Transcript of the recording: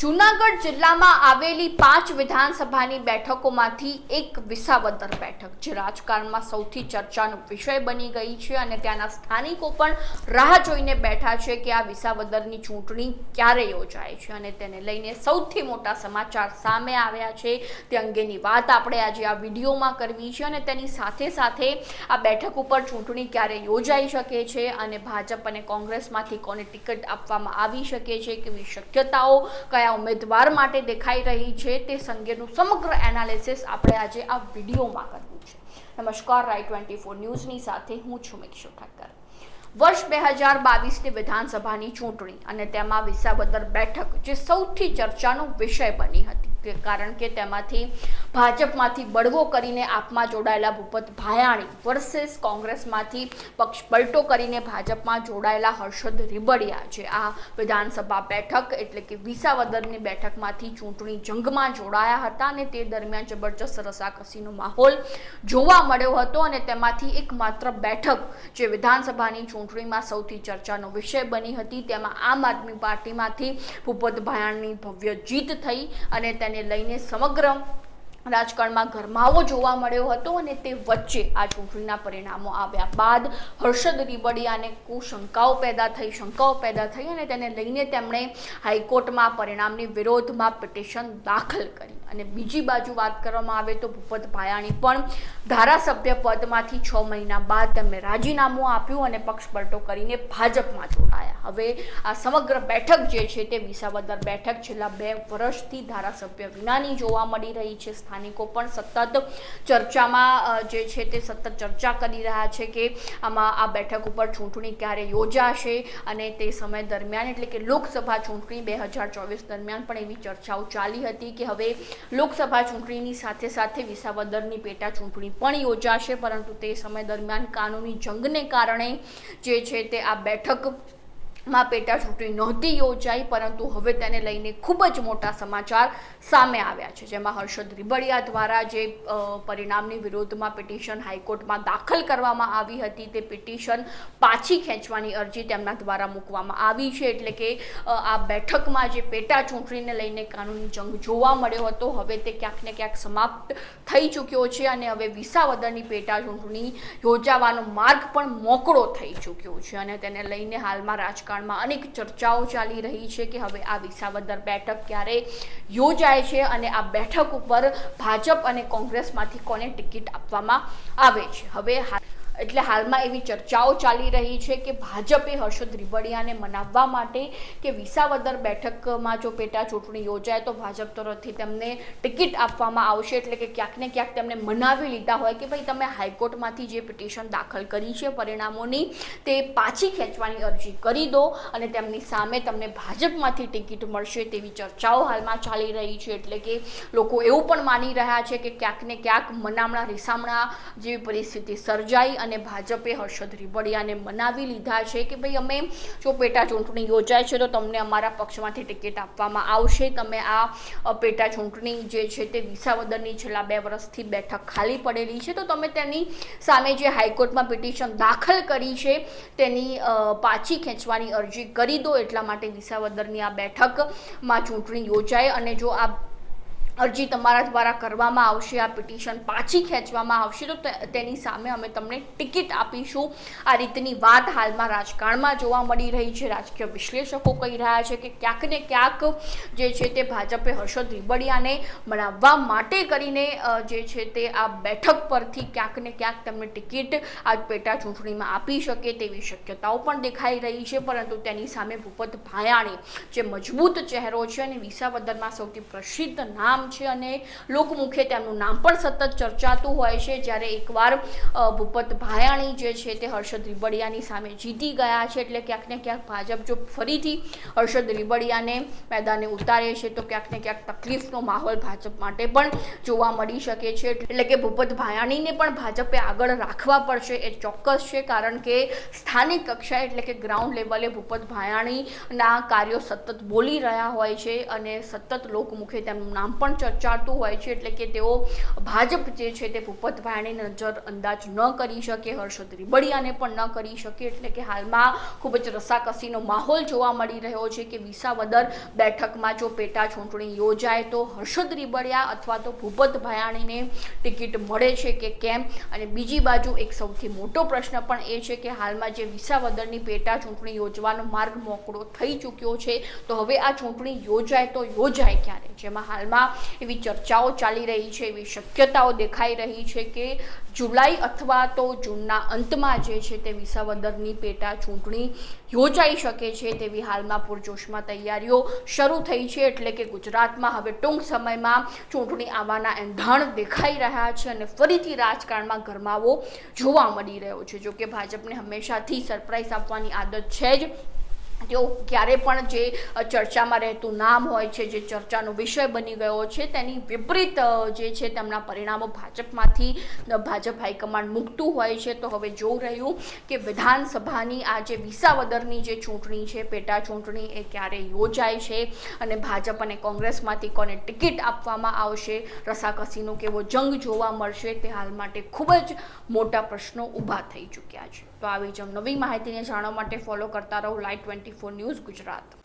જૂનાગઢ જિલ્લામાં આવેલી 5 વિધાનસભાની બેઠકોમાંથી એક વિસાવદર બેઠક જે રાજકારણમાં સૌથી ચર્ચાનો વિષય બની ગઈ છે અને ત્યાંના સ્થાનિકો પણ રાહ જોઈને બેઠા છે કે આ વિસાવદરની ચૂંટણી ક્યારે યોજાય છે અને તેને લઈને સૌથી મોટા સમાચાર સામે આવ્યા છે તે અંગેની વાત આપણે આજે આ વિડીયોમાં કરવી છે અને તેની સાથે સાથે આ બેઠક ઉપર ચૂંટણી ક્યારે યોજાઈ શકે છે અને ભાજપ અને કોંગ્રેસમાંથી કોને ટિકિટ આપવામાં આવી શકે છે કેવી શક્યતાઓ કયા ઉમેદવાર માટે દેખાઈ રહી છે તે અંગેનું સમગ્ર એનાલિસિસ આપણે આજે આ વિડીયોમાં કરવું છે। નમસ્કાર, રાય24 ન્યૂઝની સાથે હું છું મિક્ષુ ઠક્કર। વર્ષ 2022ની વિધાનસભાની ચૂંટણી અને તેમાં વિસાવદર બેઠક જે સૌથી ચર્ચાનો વિષય બની હતી કારણ કે તેમાંથી ભાજપમાંથી બળવો કરીને આપમાં જોડાયેલા ભૂપત ભાયાણી વર્સેસ કોંગ્રેસમાંથી પક્ષ પલટો કરીને ભાજપમાં જોડાયેલા હર્ષદ રીબડિયા જે આ વિધાનસભા બેઠક એટલે કે વિસાવદરની બેઠકમાંથી ચૂંટણી જંગમાં જોડાયા હતા અને તે દરમિયાન જબરજસ્ત રસાકસીનો માહોલ જોવા મળ્યો હતો અને તેમાંથી એકમાત્ર બેઠક જે વિધાનસભાની ચૂંટણીમાં સૌથી ચર્ચાનો વિષય બની હતી તેમાં આમ આદમી પાર્ટીમાંથી ભૂપત ભાયાણીની ભવ્ય જીત થઈ અને તેને લઈને સમગ્ર રાજકારણમાં ગરમાવો જોવા મળ્યો હતો અને તે વચ્ચે આ ચૂંટણીના પરિણામો આવ્યા બાદ હર્ષદ રીબડિયાને શંકાઓ પેદા થઈ અને તેને લઈને તેમણે હાઈકોર્ટમાં પરિણામની વિરોધમાં પિટિશન દાખલ કરી અને બીજી બાજુ વાત કરવામાં આવે તો ભૂપત ભાયાણી પણ ધારાસભ્ય પદમાંથી 6 મહિના બાદ તેમણે રાજીનામું આપ્યું અને પક્ષ પલટો કરીને ભાજપમાં જોડાયા। હવે આ સમગ્ર બેઠક જે છે તે વિસાવદર બેઠક છેલ્લા 2 વર્ષથી ધારાસભ્ય વિનાની જોવા મળી રહી છે। સ્થાનિકો પણ સતત ચર્ચામાં જે છે તે સતત ચર્ચા કરી રહ્યા છે કે આમાં આ બેઠક ઉપર ચૂંટણી ક્યારે યોજાશે અને તે સમય દરમિયાન એટલે કે લોકસભા ચૂંટણી 2024 દરમિયાન પણ એવી ચર્ચાઓ ચાલી હતી કે હવે લોકસભા ચૂંટણીની સાથે સાથે વિસાવદરની પેટા ચૂંટણી પણ યોજાશે પરંતુ તે સમય દરમિયાન કાનૂની જંગને કારણે જે છે તે આ બેઠકમાં પેટા ચૂંટણી નહોતી યોજાઈ પરંતુ હવે તેને લઈને ખૂબ જ મોટા સમાચાર સામે આવ્યા છે જેમાં હર્ષદ રીબડિયા દ્વારા જે પરિણામની વિરોધમાં પિટિશન હાઈકોર્ટમાં દાખલ કરવામાં આવી હતી તે પિટિશન પાછી ખેંચવાની અરજી તેમના દ્વારા મૂકવામાં આવી છે એટલે કે આ બેઠકમાં જે પેટા ચૂંટણીને લઈને કાનૂની જંગ જોવા મળ્યો હતો હવે તે ક્યાંક ને ક્યાંક સમાપ્ત થઈ ચૂક્યો છે અને હવે વિસાવદરની પેટા ચૂંટણી યોજાવાનો માર્ગ પણ મોકળો થઈ ચૂક્યો છે અને તેને લઈને હાલમાં રાજકારણમાં અનેક ચર્ચાઓ ચાલી રહી છે કે હવે આ વિસાવદર બેઠક ક્યારે યોજાય છે અને આ બેઠક ઉપર ભાજપ અને કોંગ્રેસમાંથી કોને ટિકિટ આપવામાં આવે છે। હવે એટલે હાલમાં એવી ચર્ચાઓ ચાલી રહી છે કે ભાજપે હર્ષદ રીબડિયાને મનાવવા માટે કે વિસાવદર બેઠકમાં જો પેટા ચૂંટણી યોજાય તો ભાજપ તરફથી તેમને ટિકિટ આપવામાં આવશે એટલે કે ક્યાંક ને ક્યાંક તેમને મનાવી લીધા હોય કે ભાઈ તમે હાઈકોર્ટમાંથી જે પિટિશન દાખલ કરી છે પરિણામોની તે પાછી ખેંચવાની અરજી કરી દો અને તેમની સામે તમને ભાજપમાંથી ટિકિટ મળશે તેવી ચર્ચાઓ હાલમાં ચાલી રહી છે એટલે કે લોકો એવું પણ માની રહ્યા છે કે ક્યાંક ને ક્યાંક મનામણા રીસામણા જેવી પરિસ્થિતિ સર્જાઈ અને ભાજપે હર્ષદ રીબડિયાને મનાવી લીધા છે કે ભાઈ અમે જો પેટા ચૂંટણી યોજાય છે તો તમને અમારા પક્ષમાંથી ટિકિટ આપવામાં આવશે। તમે આ પેટા ચૂંટણી જે છે તે વિસાવદરની છેલ્લા 2 વર્ષથી બેઠક ખાલી પડેલી છે તો તમે તેની સામે જે હાઈકોર્ટમાં પિટિશન દાખલ કરી છે તેની પાછી ખેંચવાની અરજી કરી દો એટલા માટે વિસાવદરની આ બેઠકમાં ચૂંટણી યોજાય અને જો આ અરજી તમારા દ્વારા કરવામાં આવશે આ પિટિશન પાછી ખેંચવામાં આવશે તો તેની સામે અમે તમને ટિકિટ આપીશું। આ રીતની વાત હાલમાં રાજકારણમાં જોવા મળી રહી છે। રાજકીય વિશ્લેષકો કહી રહ્યા છે કે ક્યાંક ને ક્યાંક જે છે તે ભાજપે હર્ષદ રીબડિયાને મનાવવા માટે કરીને જે છે તે આ બેઠક પરથી ક્યાંક ને ક્યાંક તેમને ટિકિટ આ પેટા ચૂંટણીમાં આપી શકે તેવી શક્યતાઓ પણ દેખાઈ રહી છે પરંતુ તેની સામે ભૂપત ભાયાણી જે મજબૂત ચહેરો છે અને વિસાવદરમાં સૌથી પ્રસિદ્ધ નામ છે અને લોકમુખે તેમનું નામ પણ સતત ચર્ચાતું હોય છે। જ્યારે એકવાર ભૂપત ભાયાણી જે છે તે હર્ષદ રીબડિયાની સામે જીતી ગયા છે એટલે ક્યાંક ને ક્યાંક ભાજપ જો ફરીથી હર્ષદ રીબડિયાને મેદાને ઉતારે છે તો ક્યાંક ને ક્યાંક તકલીફનો માહોલ ભાજપ માટે પણ જોવા મળી શકે છે એટલે કે ભૂપત ભાયાણીને પણ ભાજપે આગળ રાખવા પડશે એ ચોક્કસ છે કારણ કે સ્થાનિક કક્ષાએ એટલે કે ગ્રાઉન્ડ લેવલે ભૂપત ભાયાણીના કાર્યો સતત બોલી રહ્યા હોય છે અને સતત લોકમુખે તેમનું નામ પણ પણ ચર્ચાતું હોય છે, એટલે કે તેઓ ભાજપ જે છે તે ભૂપત ભાયાણીને નજરઅંદાજ ન કરી શકે, હર્ષદ રીબડિયાને પણ ન કરી શકે. એટલે કે હાલમાં ખૂબ જ રસાકસીનો માહોલ જોવા મળી રહ્યો છે કે વિસાવદર બેઠકમાં જો પેટા ચૂંટણી યોજાય તો હર્ષદ રીબડિયા અથવા તો ભૂપત ભાયાણીને ટિકિટ મળે છે કે કેમ. અને બીજી બાજુ એક સૌથી મોટો પ્રશ્ન પણ એ છે કે હાલમાં જે વિસાવદરની પેટા ચૂંટણી યોજવાનો માર્ગ મોકળો થઈ ચૂક્યો છે, તો હવે આ ચૂંટણી યોજાય તો યોજાય ક્યારે, જેમાં હાલમાં એવી ચર્ચાઓ ચાલી રહી છે, એવી શક્યતાઓ દેખાઈ રહી છે કે જુલાઈ અથવા તો જૂનના અંતમાં જે છે તે વિસાવદરની પેટા ચૂંટણી યોજાઈ શકે છે તેવી હાલમાં પૂરજોશમાં તૈયારીઓ શરૂ થઈ છે. એટલે કે ગુજરાતમાં હવે ટૂંક સમયમાં ચૂંટણી આવવાના એંધાણ દેખાઈ રહ્યા છે અને ફરીથી રાજકારણમાં ગરમાવો જોવા મળી રહ્યો છે. જો કે ભાજપને હંમેશાથી સરપ્રાઈઝ આપવાની આદત છે જ. તેઓ ક્યારે પણ જે ચર્ચામાં રહેતું નામ હોય છે, જે ચર્ચાનો વિષય બની ગયો છે, તેની વિપરીત જે છે તેમના પરિણામો ભાજપ હાઈકમાન્ડ મૂકતું હોય છે. તો હવે જોઈ રહ્યું કે વિધાનસભાની આ જે વિસાવદરની જે ચૂંટણી છે, પેટા ચૂંટણી, એ ક્યારે યોજાય છે અને ભાજપ અને કોંગ્રેસમાંથી કોને ટિકિટ આપવામાં આવશે, રસાકસીનો કેવો જંગ જોવા મળશે, તે હાલ માટે ખૂબ જ મોટા પ્રશ્નો ઊભા થઈ ચૂક્યા છે. તો આવી જ નવી માહિતીને જાણવા માટે ફોલો કરતા રહો Light24 ન્યૂઝ ગુજરાત.